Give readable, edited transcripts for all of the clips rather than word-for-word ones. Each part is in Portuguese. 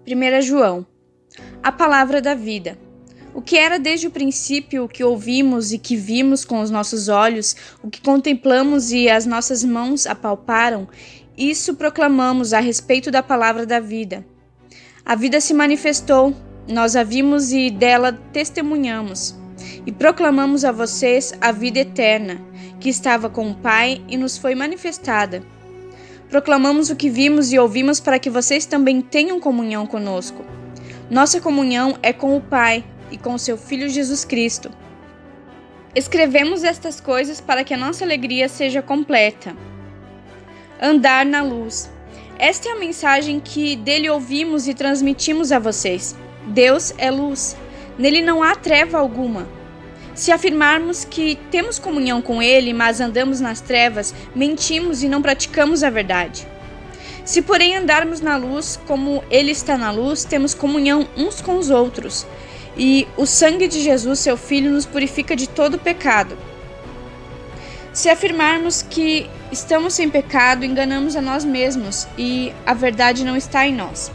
1 João. A palavra da vida. O que era desde o princípio, o que ouvimos e que vimos com os nossos olhos, o que contemplamos e as nossas mãos apalparam, isso proclamamos a respeito da palavra da vida. A vida se manifestou, nós a vimos e dela testemunhamos. E proclamamos a vocês a vida eterna, que estava com o Pai e nos foi manifestada. Proclamamos o que vimos e ouvimos para que vocês também tenham comunhão conosco. Nossa comunhão é com o Pai e com o seu Filho Jesus Cristo. Escrevemos estas coisas para que a nossa alegria seja completa. Andar na luz. Esta é a mensagem que dele ouvimos e transmitimos a vocês. Deus é luz. Nele não há treva alguma. Se afirmarmos que temos comunhão com ele, mas andamos nas trevas, mentimos e não praticamos a verdade. Se, porém, andarmos na luz, como ele está na luz, temos comunhão uns com os outros. E o sangue de Jesus, seu Filho, nos purifica de todo pecado. Se afirmarmos que estamos sem pecado, enganamos a nós mesmos e a verdade não está em nós.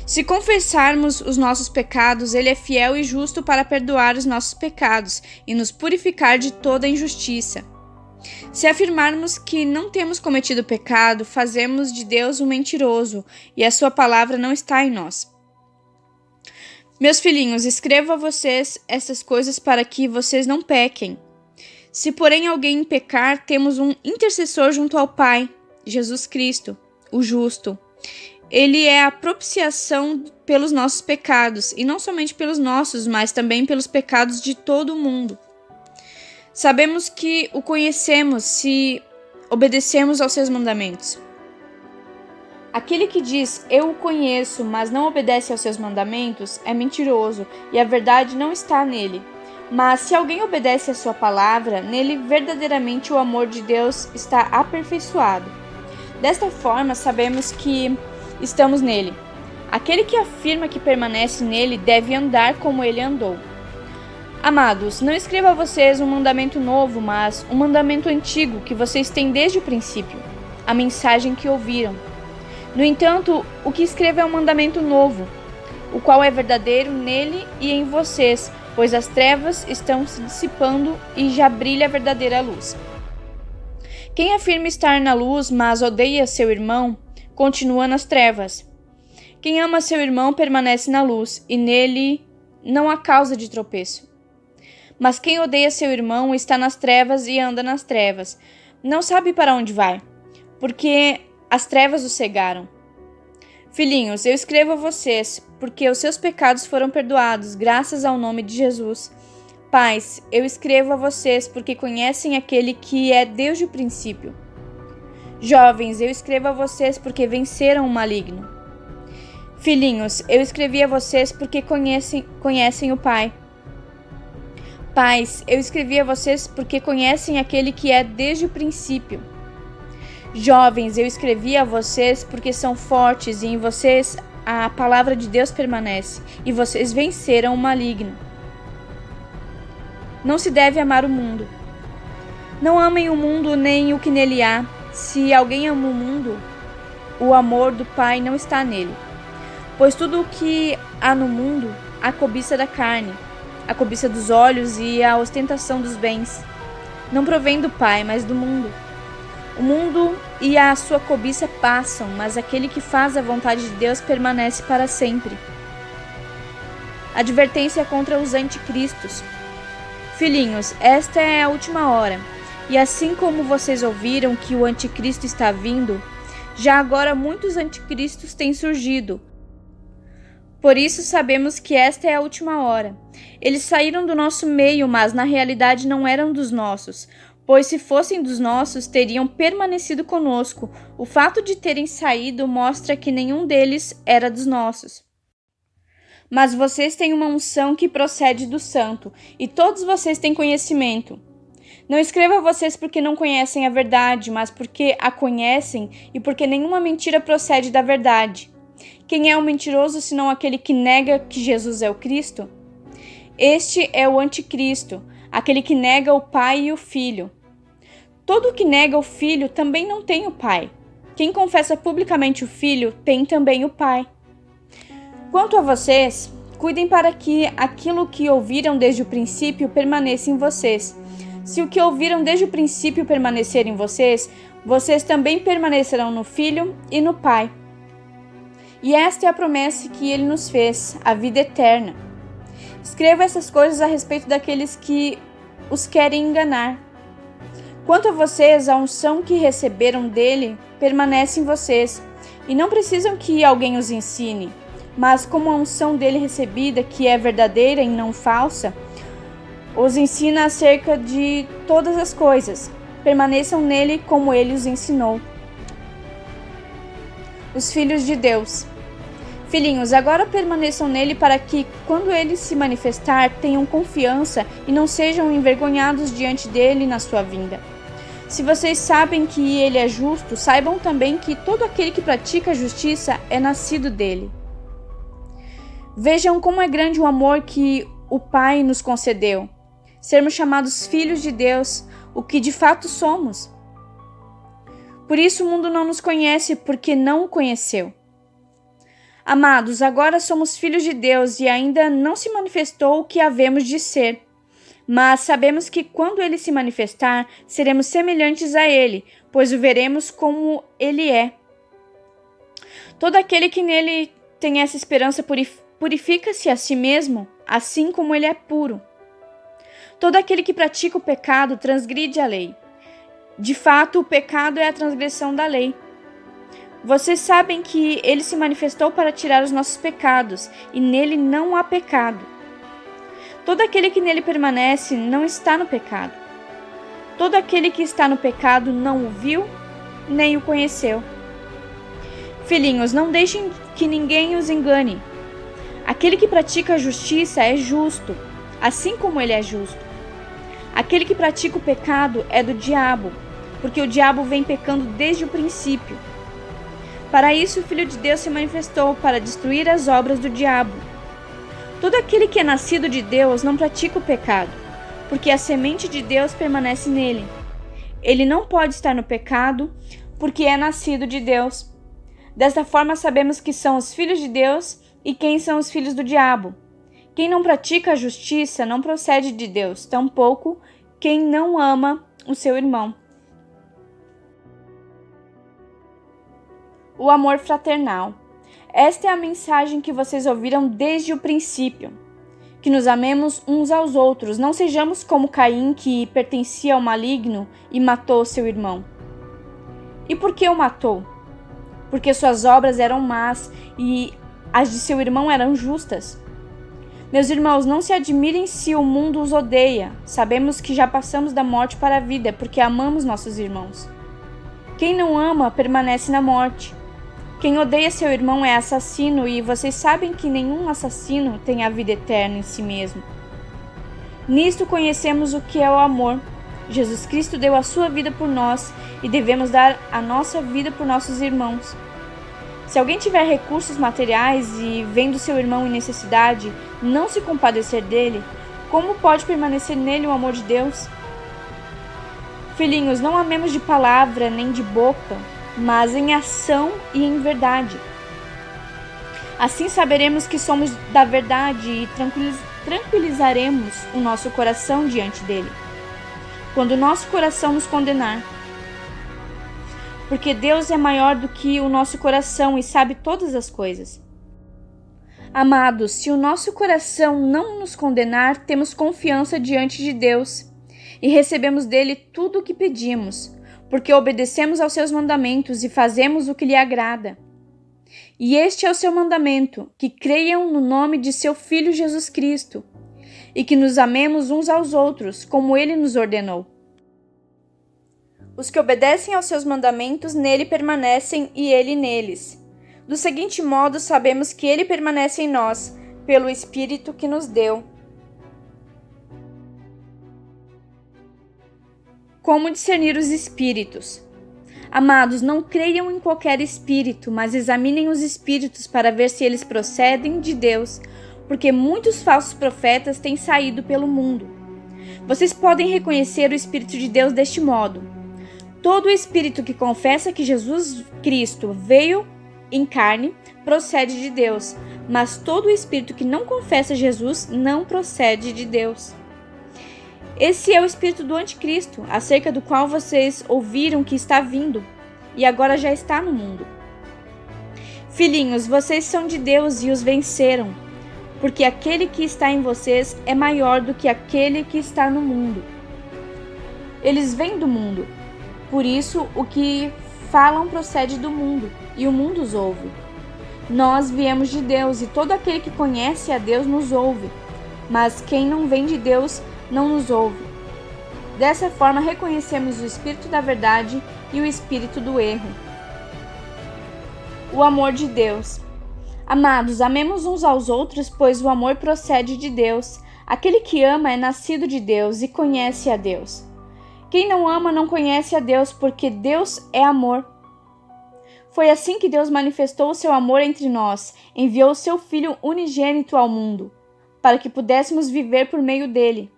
Se confessarmos os nossos pecados, ele é fiel e justo para perdoar os nossos pecados e nos purificar de toda injustiça. Se afirmarmos que não temos cometido pecado, fazemos de Deus um mentiroso e a sua palavra não está em nós. Meus filhinhos, escrevo a vocês essas coisas para que vocês não pequem. Se, porém, alguém pecar, temos um intercessor junto ao Pai, Jesus Cristo, o justo. Ele é a propiciação pelos nossos pecados, e não somente pelos nossos, mas também pelos pecados de todo o mundo. Sabemos que o conhecemos se obedecemos aos seus mandamentos. Aquele que diz, eu o conheço, mas não obedece aos seus mandamentos, é mentiroso, e a verdade não está nele. Mas se alguém obedece à sua palavra, nele verdadeiramente o amor de Deus está aperfeiçoado. Desta forma, sabemos que estamos nele. Aquele que afirma que permanece nele deve andar como ele andou. Amados, não escrevo a vocês um mandamento novo, mas um mandamento antigo que vocês têm desde o princípio, a mensagem que ouviram. No entanto, o que escrevo é um mandamento novo, o qual é verdadeiro nele e em vocês, pois as trevas estão se dissipando e já brilha a verdadeira luz. Quem afirma estar na luz, mas odeia seu irmão, continua nas trevas. Quem ama seu irmão permanece na luz, e nele não há causa de tropeço. Mas quem odeia seu irmão está nas trevas e anda nas trevas. Não sabe para onde vai, porque as trevas o cegaram. Filhinhos, eu escrevo a vocês, porque os seus pecados foram perdoados, graças ao nome de Jesus. Pais, eu escrevo a vocês, porque conhecem aquele que é desde o princípio. Jovens, eu escrevo a vocês porque venceram o maligno. Filhinhos, eu escrevi a vocês porque conhecem o Pai. Pais, eu escrevi a vocês porque conhecem aquele que é desde o princípio. Jovens, eu escrevi a vocês porque são fortes e em vocês a palavra de Deus permanece e vocês venceram o maligno. Não se deve amar o mundo. Não amem o mundo nem o que nele há. Se alguém ama o mundo, o amor do Pai não está nele. Pois tudo o que há no mundo, a cobiça da carne, a cobiça dos olhos e a ostentação dos bens, não provém do Pai, mas do mundo. O mundo e a sua cobiça passam, mas aquele que faz a vontade de Deus permanece para sempre. Advertência contra os anticristos. Filhinhos, esta é a última hora, e assim como vocês ouviram que o anticristo está vindo, já agora muitos anticristos têm surgido. Por isso sabemos que esta é a última hora. Eles saíram do nosso meio, mas na realidade não eram dos nossos, pois se fossem dos nossos, teriam permanecido conosco. O fato de terem saído mostra que nenhum deles era dos nossos. Mas vocês têm uma unção que procede do Santo, e todos vocês têm conhecimento. Não escrevo a vocês porque não conhecem a verdade, mas porque a conhecem e porque nenhuma mentira procede da verdade. Quem é o mentiroso senão aquele que nega que Jesus é o Cristo? Este é o anticristo, aquele que nega o Pai e o Filho. Todo o que nega o Filho também não tem o Pai. Quem confessa publicamente o Filho tem também o Pai. Quanto a vocês, cuidem para que aquilo que ouviram desde o princípio permaneça em vocês. Se o que ouviram desde o princípio permanecer em vocês, vocês também permanecerão no Filho e no Pai. E esta é a promessa que ele nos fez, a vida eterna. Escreva essas coisas a respeito daqueles que os querem enganar. Quanto a vocês, a unção que receberam dele permanece em vocês, e não precisam que alguém os ensine, mas como a unção dele recebida, que é verdadeira e não falsa, os ensina acerca de todas as coisas. Permaneçam nele como ele os ensinou. Os filhos de Deus. Filhinhos, agora permaneçam nele para que, quando ele se manifestar, tenham confiança e não sejam envergonhados diante dele na sua vinda. Se vocês sabem que ele é justo, saibam também que todo aquele que pratica a justiça é nascido dele. Vejam como é grande o amor que o Pai nos concedeu. Sermos chamados filhos de Deus, o que de fato somos. Por isso o mundo não nos conhece, porque não o conheceu. Amados, agora somos filhos de Deus e ainda não se manifestou o que havemos de ser. Mas sabemos que quando ele se manifestar, seremos semelhantes a ele, pois o veremos como ele é. Todo aquele que nele tem essa esperança purifica-se a si mesmo, assim como ele é puro. Todo aquele que pratica o pecado transgride a lei. De fato, o pecado é a transgressão da lei. Vocês sabem que ele se manifestou para tirar os nossos pecados, e nele não há pecado. Todo aquele que nele permanece não está no pecado. Todo aquele que está no pecado não o viu, nem o conheceu. Filhinhos, não deixem que ninguém os engane. Aquele que pratica a justiça é justo, assim como ele é justo. Aquele que pratica o pecado é do diabo, porque o diabo vem pecando desde o princípio. Para isso o Filho de Deus se manifestou, para destruir as obras do diabo. Todo aquele que é nascido de Deus não pratica o pecado, porque a semente de Deus permanece nele. Ele não pode estar no pecado, porque é nascido de Deus. Desta forma sabemos que são os filhos de Deus e quem são os filhos do diabo. Quem não pratica a justiça não procede de Deus, tampouco quem não ama o seu irmão. O amor fraternal. Esta é a mensagem que vocês ouviram desde o princípio, que nos amemos uns aos outros, não sejamos como Caim, que pertencia ao maligno e matou seu irmão. E por que o matou? Porque suas obras eram más e as de seu irmão eram justas. Meus irmãos, não se admirem se o mundo os odeia. Sabemos que já passamos da morte para a vida, porque amamos nossos irmãos. Quem não ama permanece na morte. Quem odeia seu irmão é assassino, e vocês sabem que nenhum assassino tem a vida eterna em si mesmo. Nisto conhecemos o que é o amor. Jesus Cristo deu a sua vida por nós, e devemos dar a nossa vida por nossos irmãos. Se alguém tiver recursos materiais e, vendo seu irmão em necessidade, não se compadecer dele, como pode permanecer nele o amor de Deus? Filhinhos, não amemos de palavra nem de boca, mas em ação e em verdade. Assim saberemos que somos da verdade e tranquilizaremos o nosso coração diante dele, quando o nosso coração nos condenar. Porque Deus é maior do que o nosso coração e sabe todas as coisas. Amados, se o nosso coração não nos condenar, temos confiança diante de Deus e recebemos dele tudo o que pedimos, porque obedecemos aos seus mandamentos e fazemos o que lhe agrada. E este é o seu mandamento, que creiam no nome de seu Filho Jesus Cristo, e que nos amemos uns aos outros, como ele nos ordenou. Os que obedecem aos seus mandamentos nele permanecem e ele neles. Do seguinte modo, sabemos que ele permanece em nós, pelo Espírito que nos deu. Como discernir os espíritos? Amados, não creiam em qualquer espírito, mas examinem os espíritos para ver se eles procedem de Deus, porque muitos falsos profetas têm saído pelo mundo. Vocês podem reconhecer o Espírito de Deus deste modo. Todo espírito que confessa que Jesus Cristo veio em carne procede de Deus, mas todo espírito que não confessa Jesus não procede de Deus. Esse é o espírito do anticristo, acerca do qual vocês ouviram que está vindo, e agora já está no mundo. Filhinhos, vocês são de Deus e os venceram, porque aquele que está em vocês é maior do que aquele que está no mundo. Eles vêm do mundo, por isso o que falam procede do mundo, e o mundo os ouve. Nós viemos de Deus, e todo aquele que conhece a Deus nos ouve, mas quem não vem de Deus não nos ouve. Dessa forma reconhecemos o espírito da verdade e o espírito do erro. O amor de Deus. Amados, amemos uns aos outros, pois o amor procede de Deus. Aquele que ama é nascido de Deus e conhece a Deus. Quem não ama não conhece a Deus, porque Deus é amor. Foi assim que Deus manifestou o seu amor entre nós, enviou o seu Filho unigênito ao mundo, para que pudéssemos viver por meio dele.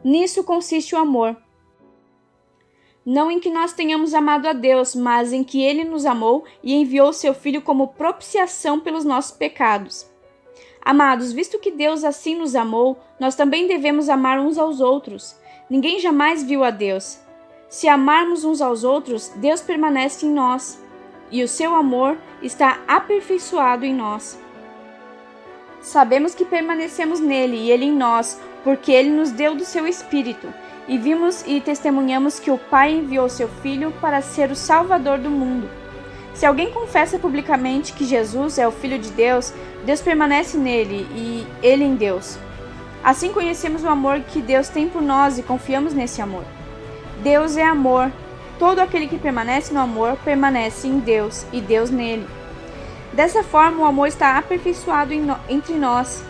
Nisso consiste o amor. Não em que nós tenhamos amado a Deus, mas em que ele nos amou e enviou o seu Filho como propiciação pelos nossos pecados. Amados, visto que Deus assim nos amou, nós também devemos amar uns aos outros. Ninguém jamais viu a Deus. Se amarmos uns aos outros, Deus permanece em nós, e o seu amor está aperfeiçoado em nós. Sabemos que permanecemos nele e ele em nós, porque ele nos deu do seu Espírito, e vimos e testemunhamos que o Pai enviou seu Filho para ser o Salvador do mundo. Se alguém confessa publicamente que Jesus é o Filho de Deus, Deus permanece nele e ele em Deus. Assim conhecemos o amor que Deus tem por nós e confiamos nesse amor. Deus é amor. Todo aquele que permanece no amor permanece em Deus e Deus nele. Dessa forma, o amor está aperfeiçoado entre nós,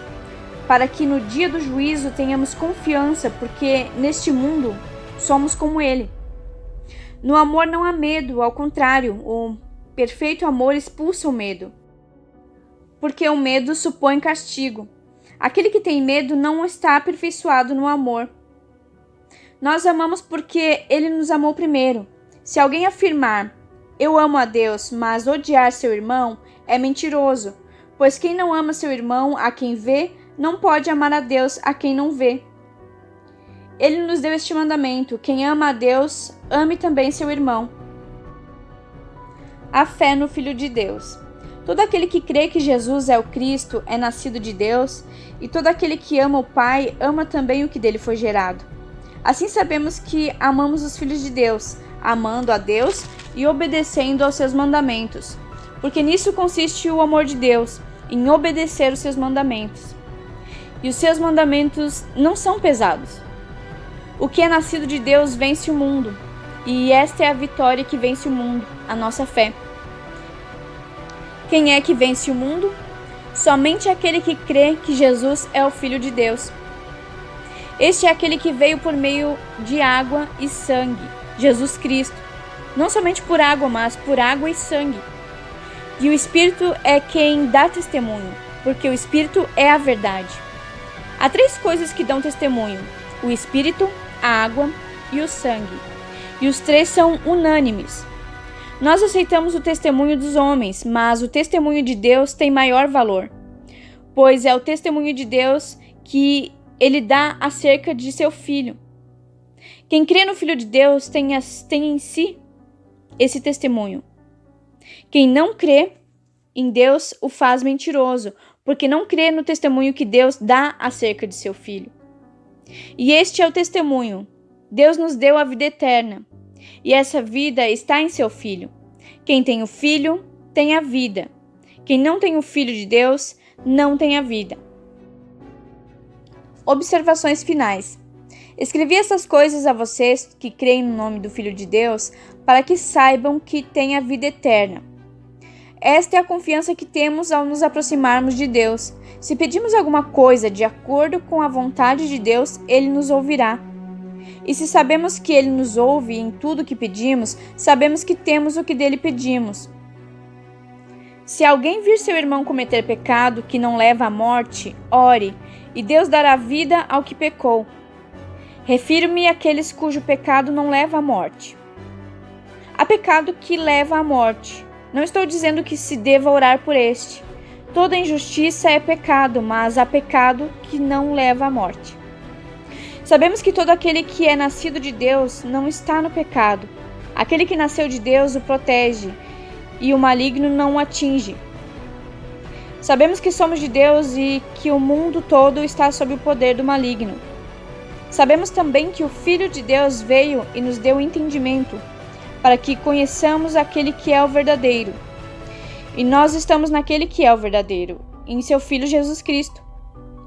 para que no dia do juízo tenhamos confiança, porque neste mundo somos como ele. No amor não há medo, ao contrário, o perfeito amor expulsa o medo, porque o medo supõe castigo. Aquele que tem medo não está aperfeiçoado no amor. Nós amamos porque ele nos amou primeiro. Se alguém afirmar, eu amo a Deus, mas odiar seu irmão, é mentiroso, pois quem não ama seu irmão a quem vê, não pode amar a Deus a quem não vê. Ele nos deu este mandamento: quem ama a Deus, ame também seu irmão. A fé no Filho de Deus. Todo aquele que crê que Jesus é o Cristo é nascido de Deus, e todo aquele que ama o Pai ama também o que dele foi gerado. Assim sabemos que amamos os filhos de Deus, amando a Deus e obedecendo aos seus mandamentos, porque nisso consiste o amor de Deus, em obedecer os seus mandamentos. E os seus mandamentos não são pesados. O que é nascido de Deus vence o mundo, e esta é a vitória que vence o mundo, a nossa fé. Quem é que vence o mundo? Somente aquele que crê que Jesus é o Filho de Deus. Este é aquele que veio por meio de água e sangue, Jesus Cristo. Não somente por água, mas por água e sangue. E o Espírito é quem dá testemunho, porque o Espírito é a verdade. Há 3 coisas que dão testemunho: o Espírito, a água e o sangue. E os 3 são unânimes. Nós aceitamos o testemunho dos homens, mas o testemunho de Deus tem maior valor, pois é o testemunho de Deus que ele dá acerca de seu Filho. Quem crê no Filho de Deus tem em si esse testemunho. Quem não crê em Deus o faz mentiroso, porque não crê no testemunho que Deus dá acerca de seu Filho. E este é o testemunho: Deus nos deu a vida eterna, e essa vida está em seu Filho. Quem tem o Filho tem a vida. Quem não tem o Filho de Deus não tem a vida. Observações finais. Escrevi essas coisas a vocês que creem no nome do Filho de Deus, para que saibam que têm a vida eterna. Esta é a confiança que temos ao nos aproximarmos de Deus. Se pedimos alguma coisa de acordo com a vontade de Deus, Ele nos ouvirá. E se sabemos que Ele nos ouve em tudo que pedimos, sabemos que temos o que dele pedimos. Se alguém vir seu irmão cometer pecado que não leva à morte, ore, e Deus dará vida ao que pecou. Refiro-me àqueles cujo pecado não leva à morte. Há pecado que leva à morte. Não estou dizendo que se deva orar por este. Toda injustiça é pecado, mas há pecado que não leva à morte. Sabemos que todo aquele que é nascido de Deus não está no pecado. Aquele que nasceu de Deus o protege, e o maligno não o atinge. Sabemos que somos de Deus e que o mundo todo está sob o poder do maligno. Sabemos também que o Filho de Deus veio e nos deu entendimento, para que conheçamos aquele que é o verdadeiro. E nós estamos naquele que é o verdadeiro, em seu Filho Jesus Cristo.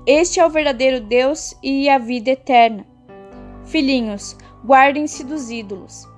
Este é o verdadeiro Deus e a vida eterna. Filhinhos, guardem-se dos ídolos.